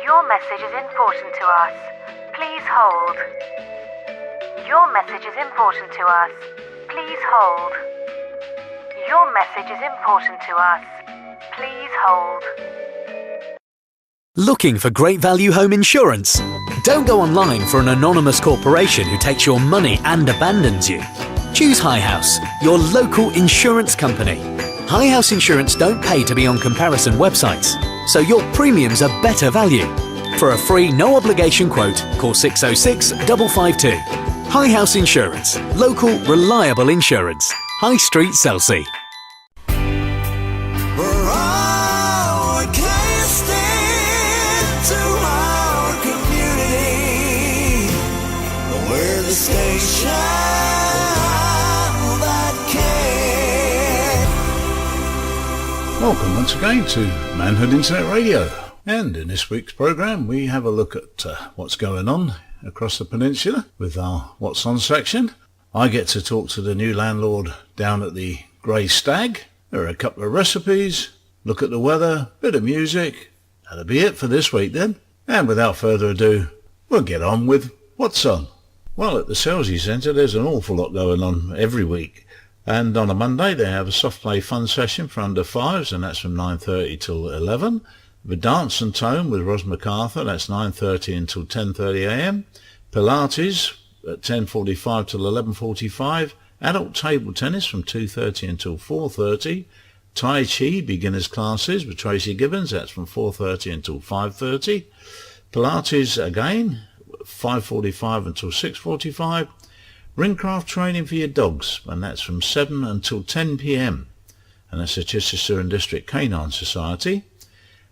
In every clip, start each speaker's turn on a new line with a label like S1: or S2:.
S1: Your message is important to us. Please hold. Your message is important to us. Please hold. Your message is important to us. Please hold.
S2: Looking for great value home insurance? Don't go online for an anonymous corporation who takes your money and abandons you. Choose High House, your local insurance company. High House Insurance don't pay to be on comparison websites, so your premiums are better value. For a free, no-obligation quote, call 606 552. High House Insurance, local, reliable insurance. High Street, Chelsea.
S3: Welcome once again to Manhood Internet Radio, and in this week's programme we have a look at what's going on across the peninsula with our What's On section. I get to talk to the new landlord down at the Grey Stag. There are a couple of recipes, look at the weather, bit of music. That'll be it for this week then, and without further ado we'll get on with What's On. Well, at the Selsey Centre there's an awful lot going on every week. And on a Monday they have a soft play fun session for under fives, and that's from 9:30 till 11. The dance and tone with Ros MacArthur, that's 9:30 until 10:30 a.m. Pilates at 10:45 till 11:45. Adult table tennis from 2:30 until 4:30. Tai Chi beginners classes with Tracy Gibbons, that's from 4:30 until 5:30. Pilates again, 5:45 until 6:45. Ringcraft training for your dogs, and that's from 7 until 10 p.m. and that's the Chichester and District Canine Society.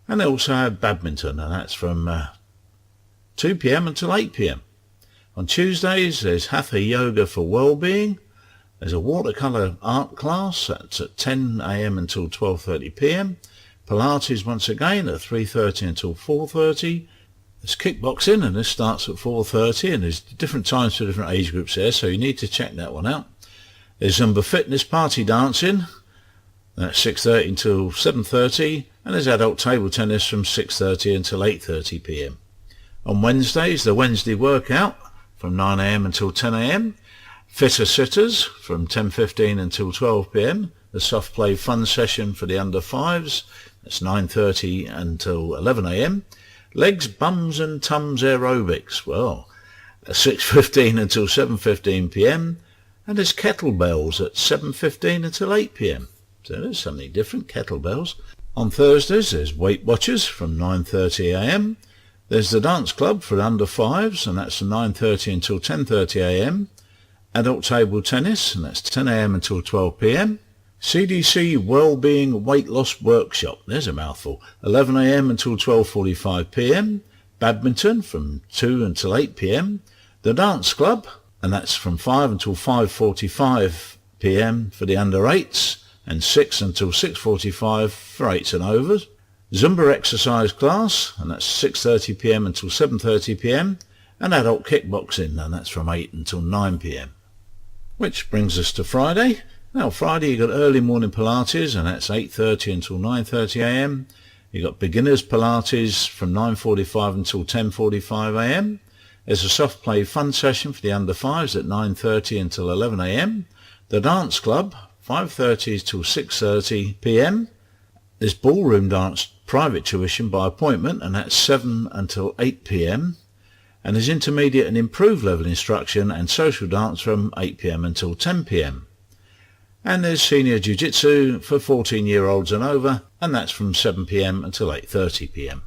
S3: And they also have badminton, and that's from 2 p.m. until 8 p.m. On Tuesdays there's Hatha Yoga for Wellbeing. There's a watercolour art class, that's at 10 a.m. until 12:30 p.m. Pilates once again at 3:30 until 4:30. There's kickboxing, and this starts at 4:30, and there's different times for different age groups there, so you need to check that one out. There's Zumba Fitness party dancing, that's 6:30 until 7:30, and there's adult table tennis from 6:30 until 8:30 p.m. On Wednesdays, the Wednesday workout from 9 a.m. until 10 a.m. Fitter Sitters from 10:15 until 12 p.m. The soft play fun session for the under fives, that's 9:30 until 11 a.m. Legs, bums and tums aerobics, well, 6:15 until 7:15 p.m. and there's kettlebells at 7:15 until 8 p.m. So there's something different, kettlebells. On Thursdays there's Weight Watchers from 9:30 a.m. There's the dance club for under fives, and that's from 9:30 until 10:30 a.m. Adult table tennis, and that's 10 a.m. until 12 p.m. CDC Wellbeing Weight Loss Workshop, there's a mouthful, 11 a.m. until 12:45 p.m. Badminton from 2 until 8 p.m. The Dance Club, and that's from 5 until 5:45 p.m. for the under 8s, and 6 until 6:45 for 8s and overs. Zumba exercise class, and that's 6:30 p.m. until 7:30 p.m. and adult kickboxing, and that's from 8 until 9 p.m. Which brings us to Friday. Now Friday you got early morning Pilates, and that's 8:30 until 9:30 a.m. You got beginners Pilates from 9:45 until 10:45 a.m. There's a soft play fun session for the under fives at 9:30 until 11 a.m. The dance club 5:30 till 6:30 p.m. There's ballroom dance private tuition by appointment, and that's 7 until 8 p.m. And there's intermediate and improved level instruction and social dance from 8 p.m. until 10 p.m. And there's senior jiu-jitsu for 14-year-olds and over, and that's from 7 p.m. until 8:30 p.m.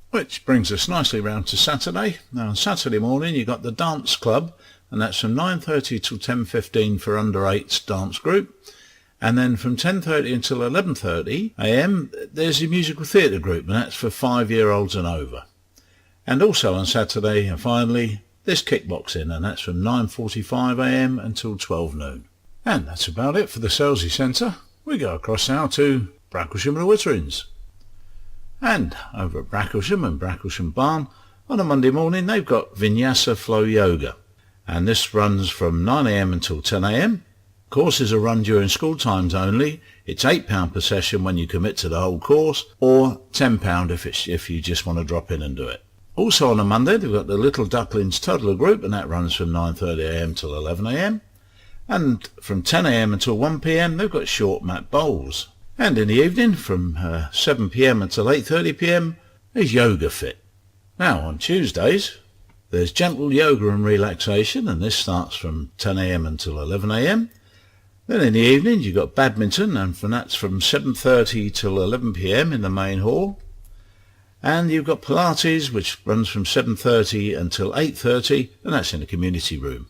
S3: Which brings us nicely round to Saturday. Now on Saturday morning you got the dance club, and that's from 9:30 till 10:15 for under 8s dance group. And then from 10:30 until 11:30 a.m. there's a musical theatre group, and that's for 5-year-olds and over. And also on Saturday, and finally, there's kickboxing, and that's from 9:45 a.m. until 12 noon. And that's about it for the Selsey Centre. We go across now to Bracklesham and the Witterings. And over at Bracklesham and Bracklesham Barn, on a Monday morning they've got Vinyasa Flow Yoga. And this runs from 9 a.m. until 10 a.m. Courses are run during school times only. It's £8 per session when you commit to the whole course, or £10 if you just want to drop in and do it. Also on a Monday, they've got the Little Ducklings Toddler Group, and that runs from 9:30am till 11am. And from 10am until 1pm, they've got short mat bowls. And in the evening, from 7pm until 8:30pm, there's Yoga Fit. Now, on Tuesdays, there's gentle yoga and relaxation, and this starts from 10am until 11am. Then in the evening, you've got badminton, and that's from 7:30 till 11pm in the main hall. And you've got Pilates, which runs from 7:30 until 8:30, and that's in the community room.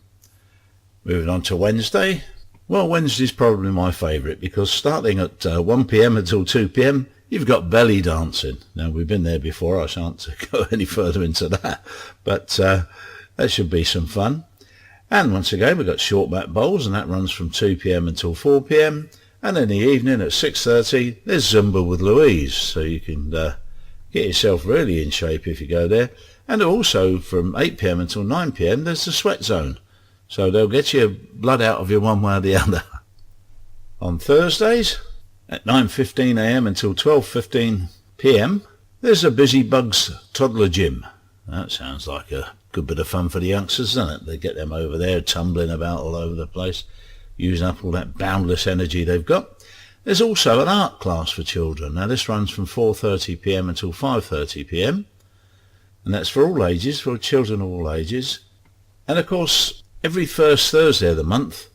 S3: Moving on to Wednesday. Well, Wednesday's probably my favourite, because starting at 1pm until 2pm, you've got belly dancing. Now, we've been there before. I shan't go any further into that, but that should be some fun. And once again, we've got short mat bowls, and that runs from 2pm until 4pm. And in the evening at 6:30, there's Zumba with Louise, so you can get yourself really in shape if you go there. And also from 8pm until 9pm, there's the sweat zone. So they'll get your blood out of you one way or the other. On Thursdays, at 9:15am until 12:15pm, there's a Busy Bugs toddler gym. That sounds like a good bit of fun for the youngsters, doesn't it? They get them over there tumbling about all over the place, using up all that boundless energy they've got. There's also an art class for children. Now this runs from 4:30pm until 5:30pm, and that's for all ages, for children of all ages. And of course, every first Thursday of the month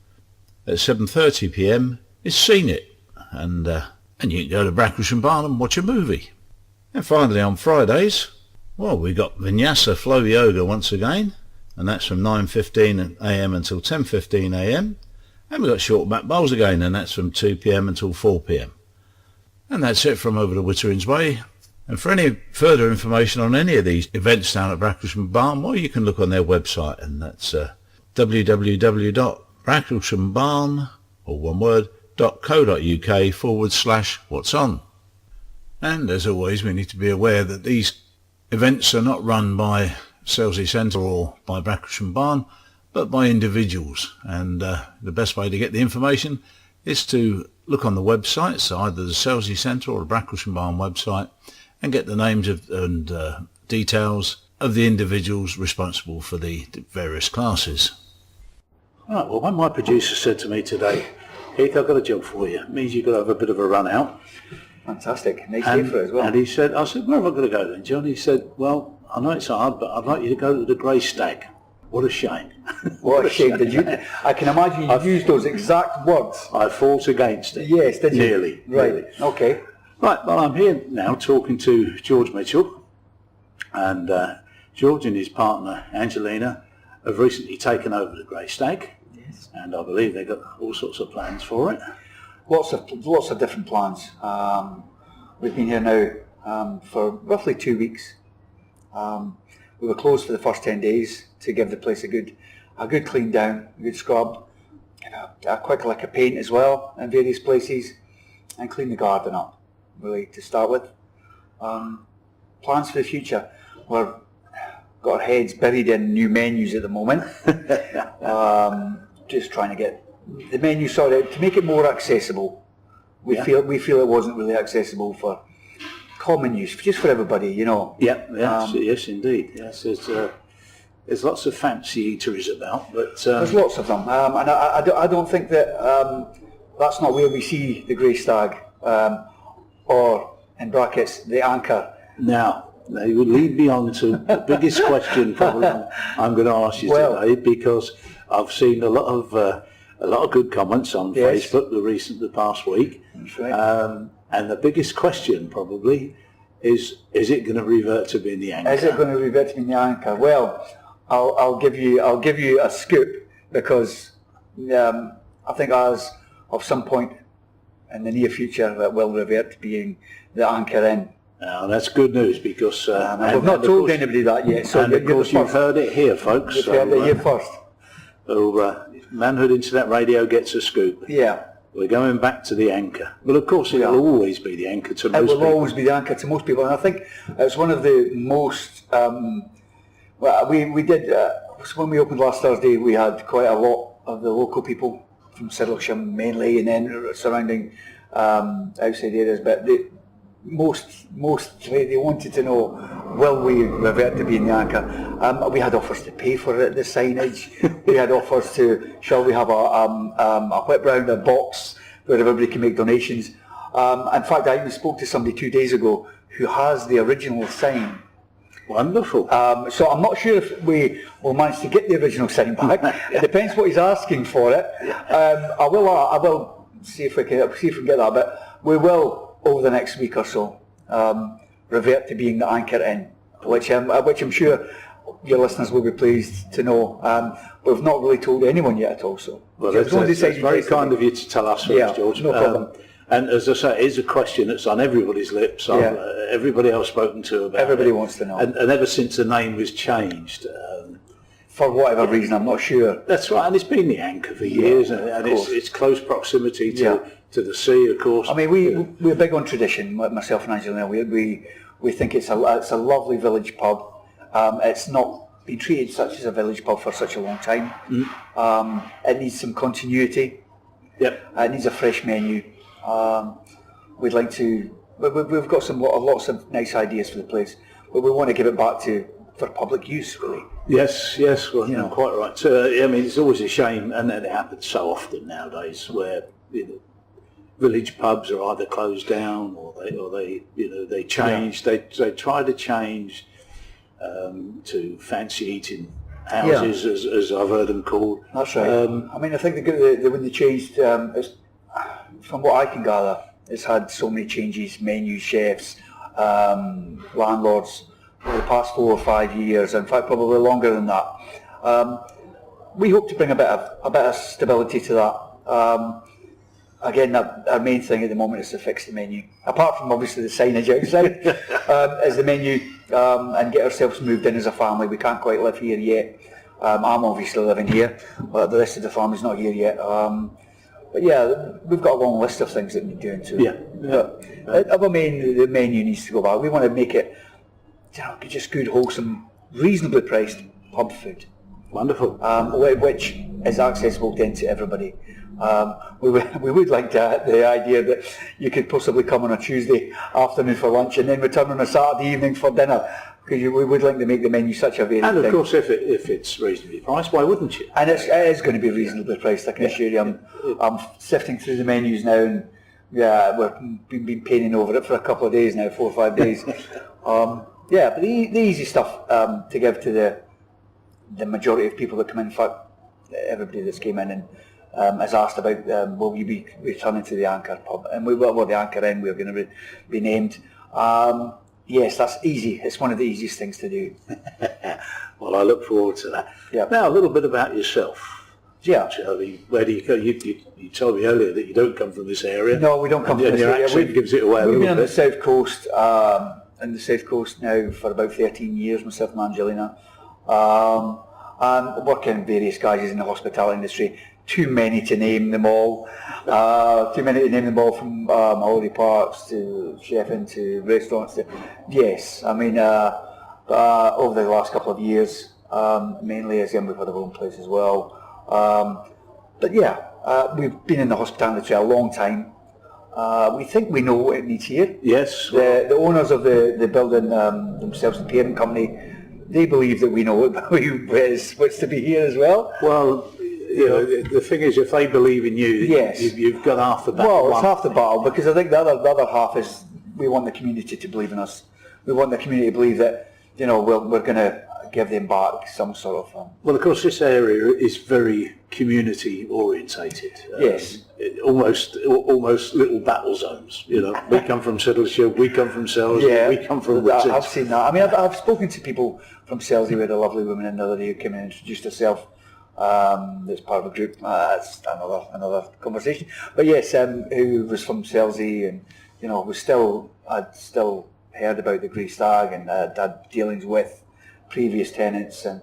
S3: at 7:30pm is Seen It, and you can go to Bracklesham Barn and watch a movie. And finally on Fridays, well, we got Vinyasa Flow Yoga once again, and that's from 9:15am until 10:15am. And we've got short mat bowls again, and that's from 2pm until 4pm. And that's it from over the Witterings Way. And for any further information on any of these events down at Bracklesham Barn, well, you can look on their website, and that's www.brackleshambarn, or one word, .co.uk/what's on. And as always, we need to be aware that these events are not run by Selsley Centre or by Bracklesham Barn, but by individuals. And the best way to get the information is to look on the websites, either the Selsley Centre or the Bracklesham Barn website, and get the names and details of the individuals responsible for the various classes. Right, well, when my producer said to me today, Heath, I've got a job for you. It means you've got to have a bit of a run out.
S4: Fantastic. Nice day for it as well.
S3: And I said, where am I going to go then, John? He said, well, I know it's hard, but I'd like you to go to the Grey Stag. What a shame.
S4: What a shame. Did you? I can imagine you used those exact words.
S3: I fought against it.
S4: Yes, did you?
S3: Nearly.
S4: Right.
S3: Nearly.
S4: Okay.
S3: Right, well, I'm here now talking to George Mitchell. And George and his partner, Angelina, have recently taken over the Grey Stag.
S4: Yes.
S3: And I believe they've got all sorts of plans for it.
S4: Lots of different plans. We've been here now for roughly 2 weeks. We were closed for the first 10 days to give the place a good clean down, a good scrub, a quick lick of paint as well in various places, and clean the garden up, really, to start with. Plans for the future. We've got our heads buried in new menus at the moment. Just trying to get the menu sorted out to make it more accessible. We feel it wasn't really accessible for common use, just for everybody, you know.
S3: Yes, indeed. Yes, there's lots of fancy eateries about, but
S4: there's lots of them, and I don't think that that's not where we see the Grey Stag, or in brackets the Anchor.
S3: Now, they would lead me on to the biggest question probably I'm going to ask you today, because I've seen a lot of good comments on Facebook the past week.
S4: That's right.
S3: And the biggest question probably is it going to revert to being the Anchor?
S4: Is it going to revert to being the Anchor? Well, I'll give you a scoop, because I think as of some point in the near future it will revert to being the Anchor Inn.
S3: Now that's good news, because
S4: we've not told anybody that yet. So
S3: of course you've heard it here, folks.
S4: You've heard it here first.
S3: So Manhood Internet Radio gets a scoop.
S4: Yeah.
S3: We're going back to the Anchor. Well, of course, it will always be the Anchor to most people.
S4: It will always be the Anchor to most people, and I think it's one of the most. We did when we opened last Thursday. We had quite a lot of the local people from Siddlesham mainly, and then surrounding outside areas. But most they wanted to know, will we revert to being the anchor? We had offers to pay for the signage. We had offers to, shall we have a whip round, a box where everybody can make donations. In fact, I even spoke to somebody 2 days ago who has the original sign.
S3: Wonderful.
S4: So I'm not sure if we will manage to get the original sign back. It depends what he's asking for it. I will see if we can get that, but we will, over the next week or so, revert to being the anchor in, which I'm sure your listeners will be pleased to know. We've not really told anyone yet at all. So,
S3: well, that's very kind of you to tell us first, George.
S4: No problem.
S3: And as I say, it is a question that's on everybody's lips. Everybody I've spoken to about
S4: everybody
S3: it.
S4: Wants to know.
S3: And ever since the name was changed,
S4: for whatever reason, I'm not sure.
S3: That's right, and it's been the anchor for years, and it's close proximity to the sea, of course.
S4: I mean, we're big on tradition. Myself and Angelina, we think it's a lovely village pub. It's not been treated such as a village pub for such a long time. It needs some continuity.
S3: Yep.
S4: It needs a fresh menu. We'd like to. We've got lots of nice ideas for the place, but we want to give it back for public use, really.
S3: Yes. Well, you're quite right. So, I mean, it's always a shame, and it happens so often nowadays, where village pubs are either closed down or they change. Yeah. They try to change to fancy eating houses, as I've heard them called.
S4: That's right. I mean, I think when they changed, from what I can gather, it's had so many changes: menus, chefs, landlords over the past 4 or 5 years. In fact, probably longer than that. We hope to bring a bit of stability to that. Again, our main thing at the moment is to fix the menu. Apart from obviously the signage outside, is the menu, and get ourselves moved in as a family. We can't quite live here yet. I'm obviously living here, but the rest of the family's not here yet. But yeah, we've got a long list of things that we're doing too. The menu needs to go back. We want to make it, just good, wholesome, reasonably priced pub food.
S3: Wonderful.
S4: Which is accessible then to everybody. We would like the idea that you could possibly come on a Tuesday afternoon for lunch and then return on a Saturday evening for dinner, because we would like to make the menu such a varied
S3: thing. And of
S4: thing.
S3: course, if it's reasonably priced, why wouldn't you?
S4: And it is going to be reasonably priced, I can assure you. I'm sifting through the menus now, and we've been painting over it for a couple of days now, 4 or 5 days. But the easy stuff to give to the majority of people that come in. In fact, everybody that's came in and has asked about will you be returning to the Anchor pub, and we will. The Anchor Inn, we're going to be named. Yes, that's easy. It's one of the easiest things to do.
S3: Well, I look forward to that.
S4: Yep.
S3: Now, a little bit about yourself.
S4: Yeah.
S3: Charlie, where do you go? You told me earlier that you don't come from this area.
S4: No, we don't come from this
S3: area.
S4: area.
S3: Your accent gives it away a little bit.
S4: We've been on the South Coast, now for about 13 years, myself and Angelina. And working in various guises in the hospitality industry. Too many to name them all. From holiday parks to chefing to restaurants. Yes, I mean, over the last couple of years, mainly, again, we've had our own place as well. We've been in the hospitality industry a long time. We think we know what it needs here.
S3: Yes.
S4: The owners of the building themselves, the parent company, they believe that we know what's to be here as well.
S3: Well, the thing is, if they believe in you,
S4: yes,
S3: you've got half the battle.
S4: Well, it's half the battle, because I think the other half is we want the community to believe in us. We want the community to believe that we're going to give them back some sort of.
S3: Well, of course, this area is very community orientated.
S4: Yes.
S3: Almost little battle zones. We come from Siddleshire, we come from Selsley, we come from Whitton.
S4: I've seen that. I mean, I've spoken to people from Selsley. We had a lovely woman in the other day who came in and introduced herself. That's part of a group. That's another conversation. But yes, who was from Selsley, and I'd still heard about the Grey Stag, and had dealings with previous tenants, and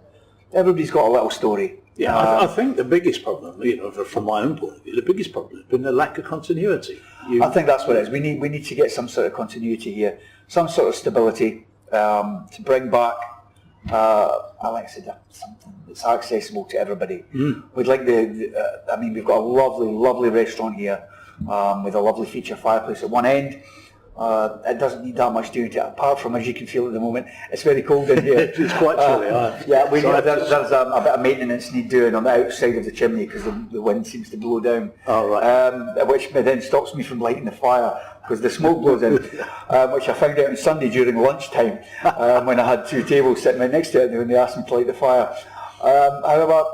S4: everybody's got a little story.
S3: Yeah, I think the biggest problem, from my own point of view, the biggest problem has been the lack of continuity.
S4: I think that's what it is. We need to get some sort of continuity here, some sort of stability to bring back. Like I said, something that's accessible to everybody. We'd like we've got a lovely restaurant here with a lovely feature fireplace at one end. It doesn't need that much doing to it, apart from, as you can feel at the moment, it's very cold in here.
S3: It's quite chilly.
S4: There's a bit of maintenance need doing on the outside of the chimney because the wind seems to blow down.
S3: Oh, right.
S4: Which then stops me from lighting the fire because the smoke blows in, which I found out on Sunday during lunchtime when I had 2 tables sitting right next to it when they asked me to light the fire. However,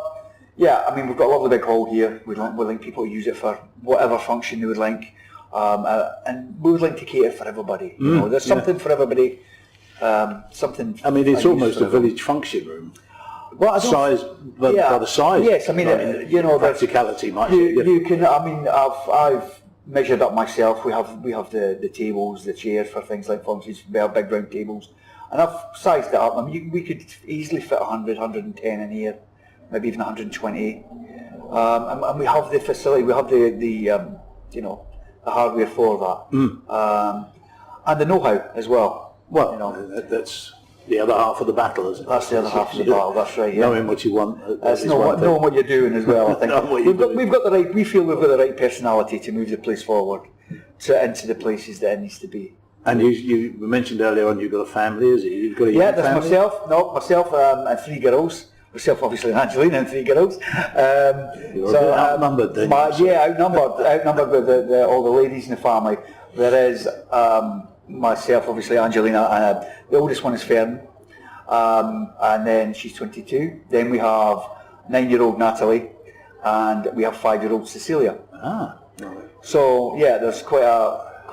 S4: yeah, I mean, we've got a lovely big hall here. We'd like people to use it for whatever function they would like. And we would like to cater for everybody. You know, there's something for everybody. Something.
S3: I mean, it's almost a village function room.
S4: Well,
S3: size, by the size.
S4: Yes, I mean, you know,
S3: practicality might.
S4: You can. I mean, I've measured up myself. We have the tables, the chairs for things like functions. We have big round tables, and I've sized it up. I mean, we could easily fit 100, 110 in here, maybe even 120. And we have the facility. We have the you know, the hardware for that, and the know-how as well.
S3: Well,
S4: you know,
S3: that's the other half of the battle, isn't it?
S4: That's the other half of the battle. That's right. Yeah.
S3: Knowing what you want.
S4: Knowing what you're doing as well. I think we've got the right. We feel we've got the right personality to move the place forward, into the places that it needs to be.
S3: And you mentioned earlier on you've got a family. Is it? You've got a young
S4: there's
S3: family?
S4: myself and 3 girls. Myself, obviously, and Angelina, and 3 girls.
S3: You're a bit outnumbered then.
S4: Outnumbered with all the ladies in the family. There is myself, obviously, Angelina, and the oldest one is Fern, and then she's 22. Then we have 9-year-old Natalie, and we have 5-year-old Cecilia. So yeah, there's quite a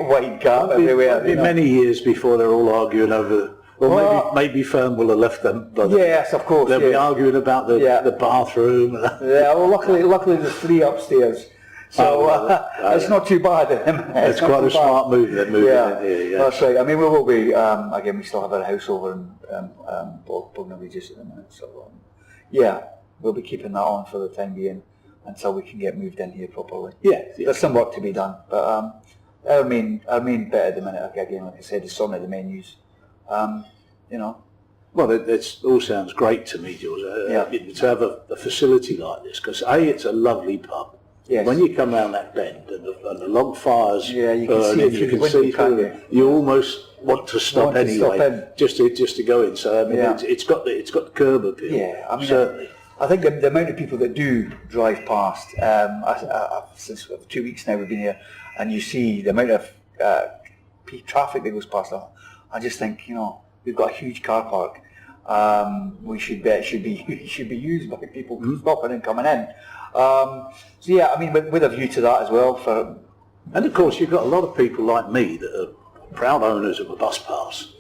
S4: wide gap everywhere.
S3: It'll be many years before they're all arguing over. Or maybe Fern will have left them.
S4: Yes, of course.
S3: They'll be arguing about the bathroom.
S4: Well, luckily there's 3 upstairs, so it's not too bad.
S3: It's quite a smart move they're moving in here. Yeah,
S4: that's right. I mean, we will be. Again, we still have our house over in Bognor Regis at the minute, so we'll be keeping that on for the time being until we can get moved in here properly. Yeah. There's some work to be done, but our main bit at the minute, again, like I said, is some of the menus. You know.
S3: Well, it all sounds great to me, George. To have a facility like this, because it's a lovely pub. Yes. When you come round that bend and the log fires burning, you can see through it. You almost want to stop anyway, just to go in. So I mean, it's got the curb appeal. Yeah, I mean, certainly. I
S4: think the amount of people that do drive past, since 2 weeks now we've been here, and you see the amount of traffic that goes past. I just think, you know, we've got a huge car park. It should be used by people stopping and coming in. So yeah, I mean, with a view to that as well.
S3: And of course, you've got a lot of people like me that are proud owners of a bus pass.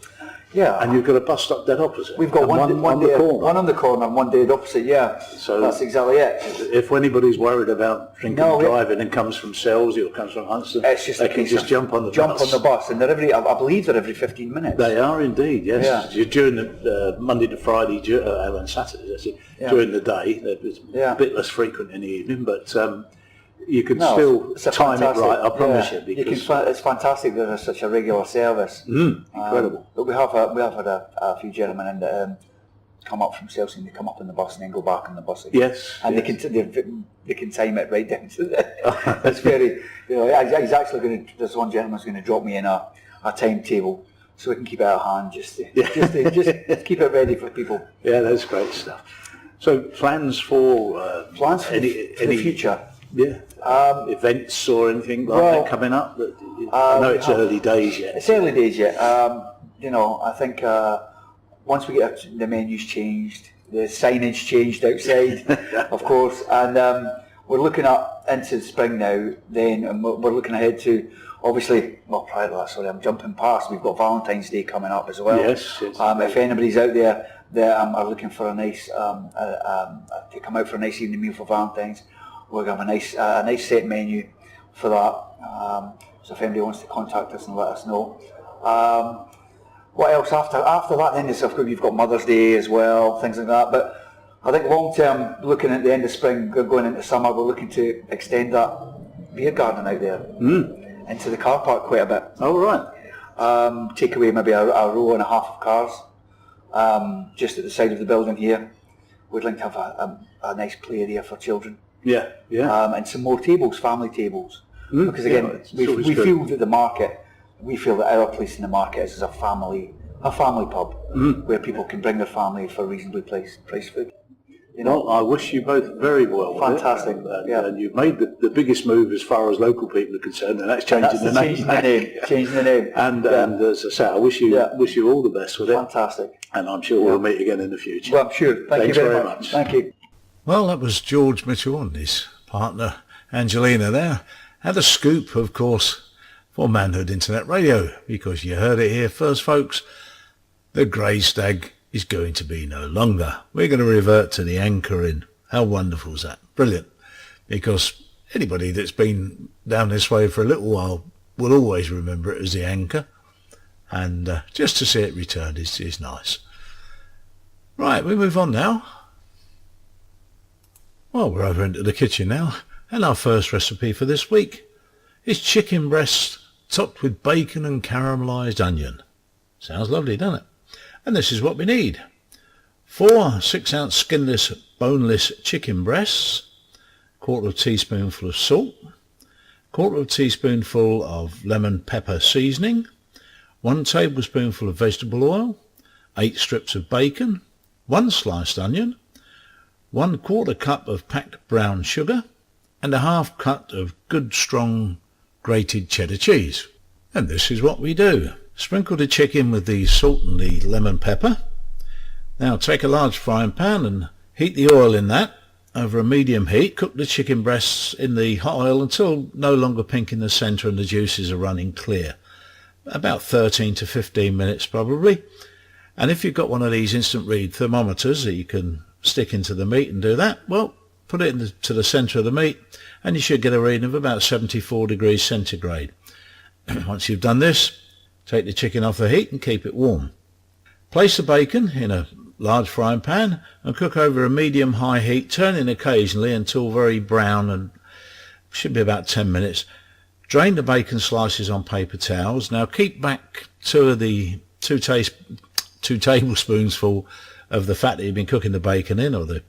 S4: Yeah.
S3: And you've got a bus stop dead opposite.
S4: We've got one on the corner and one dead opposite, yeah. So that's exactly it.
S3: If anybody's worried about drinking and driving and comes from Selsey or comes from Huntston, they can just jump on the bus.
S4: And I believe they're every 15 minutes.
S3: They are indeed, yes. Yeah. During the Monday to Friday and Saturdays, actually, during the day, it's a bit less frequent in the evening, but you can still time it right, I promise you. Because
S4: it's fantastic that there's such a regular service.
S3: Incredible.
S4: But we have had a few gentlemen in that come up from Selsey and they come up on the bus and then go back on the bus again.
S3: Yes.
S4: And they can time it right down to the, it's very, you know, he's actually going to, there's one gentleman's going to drop me in a timetable so we can keep it at hand, just keep it ready for people.
S3: Yeah, that's great stuff. So plans for
S4: the future.
S3: Yeah. Events or anything like that coming up? I know it's early days yet.
S4: It's early days yet. You know, I think once we get the menus changed, the signage changed outside, of course, and we're looking into the spring now. Then we're looking ahead to, obviously, prior to that, sorry, I'm jumping past. We've got Valentine's Day coming up as well.
S3: Yes.
S4: If anybody's out there that are looking for a nice to come out for a nice evening meal for Valentine's, we're going to have a nice set menu for that. So if anybody wants to contact us and let us know. What else after that? Then you've got Mother's Day as well, things like that. But I think long term, looking at the end of spring, going into summer, we're looking to extend that beer garden out there into the car park quite a bit.
S3: Oh right.
S4: Take away maybe a row and a half of cars just at the side of the building here. We'd like to have a nice play area for children.
S3: Yeah, yeah.
S4: And some more tables, family tables. Because again, we feel that the market we feel that our place in the market is as a family pub where people can bring their family for reasonably priced food. You know,
S3: Well, I wish you both very well with
S4: fantastic.
S3: it.
S4: Yeah.
S3: And you've made the biggest move as far as local people are concerned, and that's changing the name.
S4: Changing the name.
S3: And as I say, I wish you all the best with it.
S4: Fantastic.
S3: And I'm sure we'll meet again in the future.
S4: Well, I'm sure. Thank
S3: Thanks
S4: you very
S3: very
S4: much.
S3: much.
S4: Thank you.
S3: Well, that was George Mitchell and his partner Angelina there. Had a scoop, of course, for Manhood Internet Radio, because you heard it here first, folks. The Grey Stag is going to be no longer. We're going to revert to the Anchor Inn. How wonderful is that? Brilliant. Because anybody that's been down this way for a little while will always remember it as the Anchor. And just to see it returned is nice. Right, we move on now. Well, we're over into the kitchen now. And our first recipe for this week is chicken breast topped with bacon and caramelised onion. Sounds lovely, doesn't it? And this is what we need. 4 6-ounce skinless, boneless chicken breasts, 1/4 teaspoonful of salt, 1/4 teaspoonful of lemon pepper seasoning, 1 tablespoonful of vegetable oil, 8 strips of bacon, 1 sliced onion, 1/4 cup of packed brown sugar, and a 1/2 cup of good strong grated cheddar cheese. And this is what we do. Sprinkle the chicken with the salt and the lemon pepper. Now take a large frying pan and heat the oil in that over a medium heat. Cook the chicken breasts in the hot oil until no longer pink in the centre and the juices are running clear. About 13 to 15 minutes probably. And if you've got one of these instant read thermometers that you can stick into the meat and do that, well, put it to the centre of the meat and you should get a reading of about 74 degrees centigrade. Once you've done this, take the chicken off the heat and keep it warm. Place the bacon in a large frying pan and cook over a medium-high heat, turning occasionally until very brown, and should be about 10 minutes. Drain the bacon slices on paper towels. Now keep back 2 tablespoonsful of the fat that you've been cooking the bacon in, or the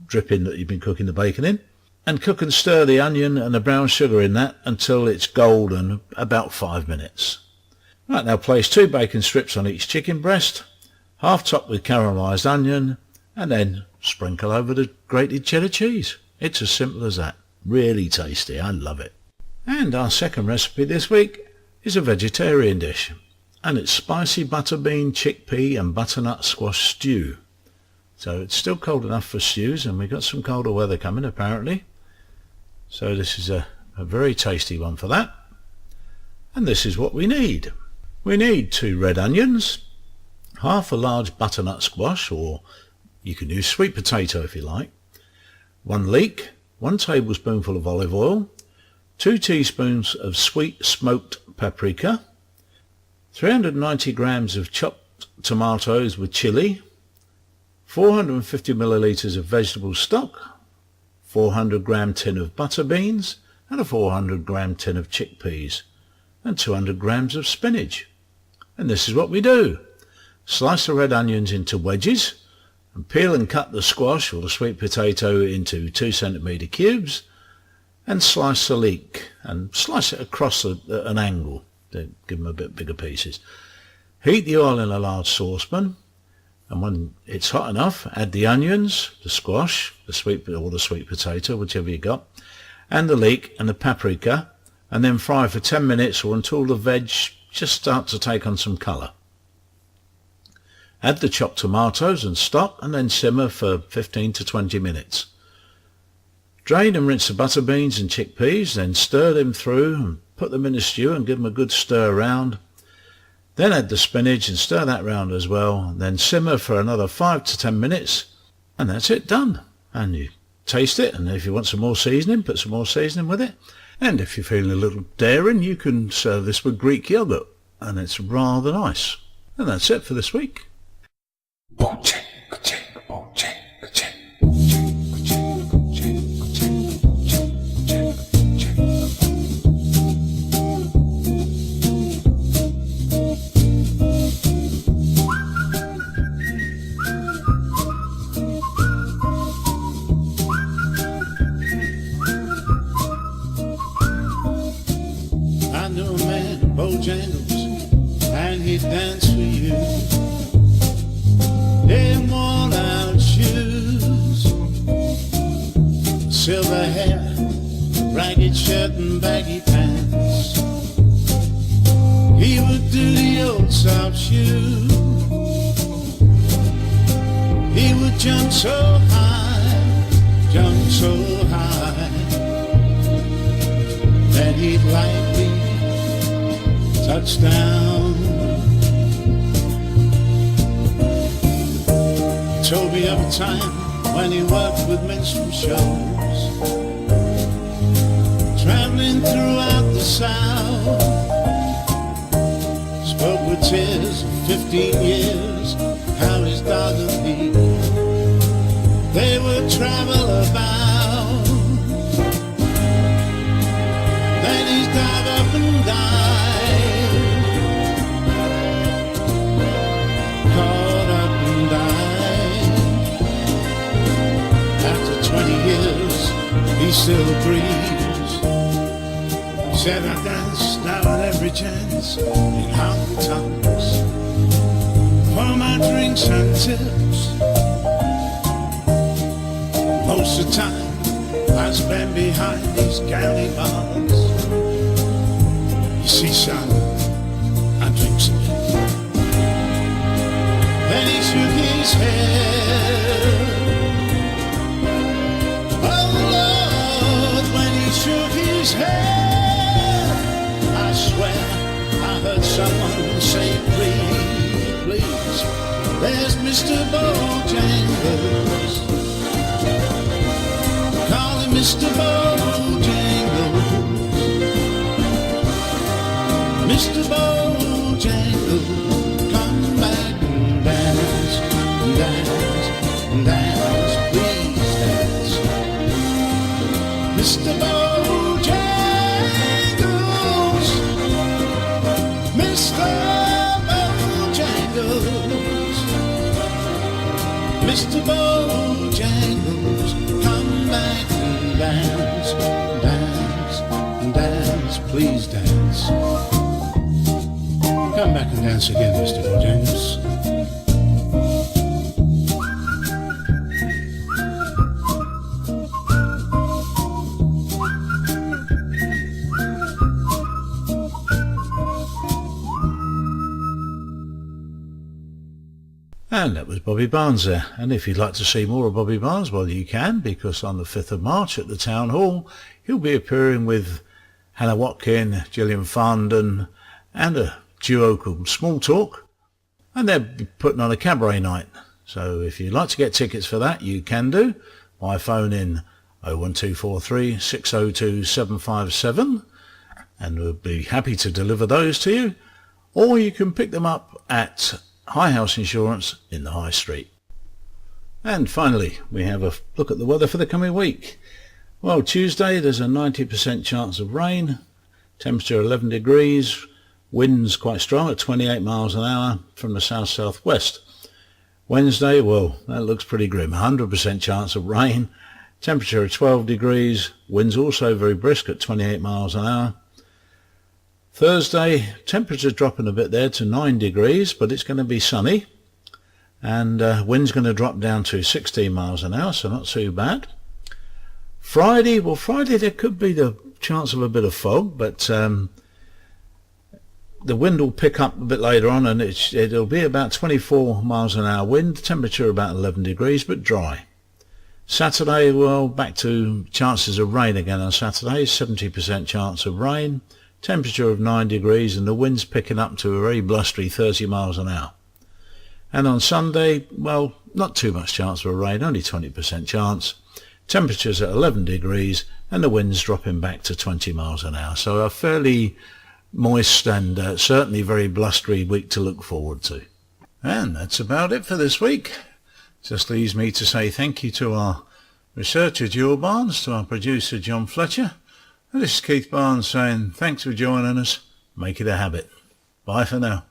S3: dripping that you've been cooking the bacon in, and cook and stir the onion and the brown sugar in that until it's golden, about 5 minutes. Right, now place 2 bacon strips on each chicken breast, half topped with caramelised onion, and then sprinkle over the grated cheddar cheese. It's as simple as that. Really tasty. I love it. And our second recipe this week is a vegetarian dish, and it's spicy butter bean, chickpea and butternut squash stew. So it's still cold enough for stews, and we've got some colder weather coming apparently. So this is a very tasty one for that. And this is what we need. We need 2 red onions, half a large butternut squash, or you can use sweet potato if you like, 1 leek, 1 tablespoonful of olive oil, 2 teaspoons of sweet smoked paprika, 390 grams of chopped tomatoes with chili, 450 millilitres of vegetable stock, 400 gram tin of butter beans, and a 400 gram tin of chickpeas, and 200 grams of spinach. And this is what we do. Slice the red onions into wedges, and peel and cut the squash or the sweet potato into 2 centimetre cubes, and slice the leek, and slice it across an angle to give them a bit bigger pieces. Heat the oil in a large saucepan, and when it's hot enough, add the onions, the squash, the sweet potato, whichever you got, and the leek and the paprika, and then fry for 10 minutes or until the veg just starts to take on some colour. Add the chopped tomatoes and stock, and then simmer for 15 to 20 minutes. Drain and rinse the butter beans and chickpeas, then stir them through and put them in the stew and give them a good stir around. Then add the spinach and stir that round as well, then simmer for another 5 to 10 minutes, and that's it, done. And you taste it, and if you want some more seasoning, put some more seasoning with it. And if you're feeling a little daring, you can serve this with Greek yogurt, and it's rather nice. And that's it for this week.
S5: I knew a man in Bojangles shirt and baggy pants. He would do the old soft shoe. He would jump so high, that he'd likely touch down. He told me of a time when he worked with minstrel shows, traveling throughout the South. Spoke with tears of 15 years, how his dog and he, they would travel about. Then his dog up and died, caught up and died. After 20 years, he still breathes. Said I danced now at every chance in honky tonks for my drinks and tips. Most of the time I spend behind these county bars. You see, son, I drink some bit. Then he shook his head. Oh Lord, when he shook his head, I swear I heard someone say, please, please, there's Mr. Bojangles. Call him Mr. Bojangles. Mr. Bojangles, come back and dance, dance, dance, please dance. Mr. Bojangles, Mr. Bojangles, Mr. Bojangles, come back and dance, dance, dance, please dance. Come back and dance again, Mr. Bojangles.
S3: And that was Bobby Barnes there. And if you'd like to see more of Bobby Barnes, well, you can, because on the 5th of March at the Town Hall, he'll be appearing with Hannah Watkin, Gillian Farndon, and a duo called Small Talk. And they're putting on a cabaret night. So if you'd like to get tickets for that, you can do by phoning 01243 602 757, and we'll be happy to deliver those to you. Or you can pick them up at High House Insurance in the High Street. And finally, we have a look at the weather for the coming week. Well, Tuesday there's a 90% chance of rain, temperature 11 degrees, winds quite strong at 28 miles an hour from the south-southwest. Wednesday, well, that looks pretty grim, 100% chance of rain, temperature of 12 degrees, winds also very brisk at 28 miles an hour. Thursday, temperature dropping a bit there to 9 degrees, but it's going to be sunny, and wind's going to drop down to 16 miles an hour, so not too bad. Friday, well, Friday there could be the chance of a bit of fog, but the wind will pick up a bit later on, and it'll be about 24 miles an hour wind, temperature about 11 degrees, but dry. Saturday, well, back to chances of rain again on Saturday, 70% chance of rain. Temperature of 9 degrees, and the wind's picking up to a very blustery 30 miles an hour. And on Sunday, well, not too much chance for rain, only 20% chance. Temperature's at 11 degrees, and the wind's dropping back to 20 miles an hour. So a fairly moist and certainly very blustery week to look forward to. And that's about it for this week. Just leaves me to say thank you to our researcher, Joel Barnes, to our producer, John Fletcher. And this is Keith Barnes saying thanks for joining us. Make it a habit. Bye for now.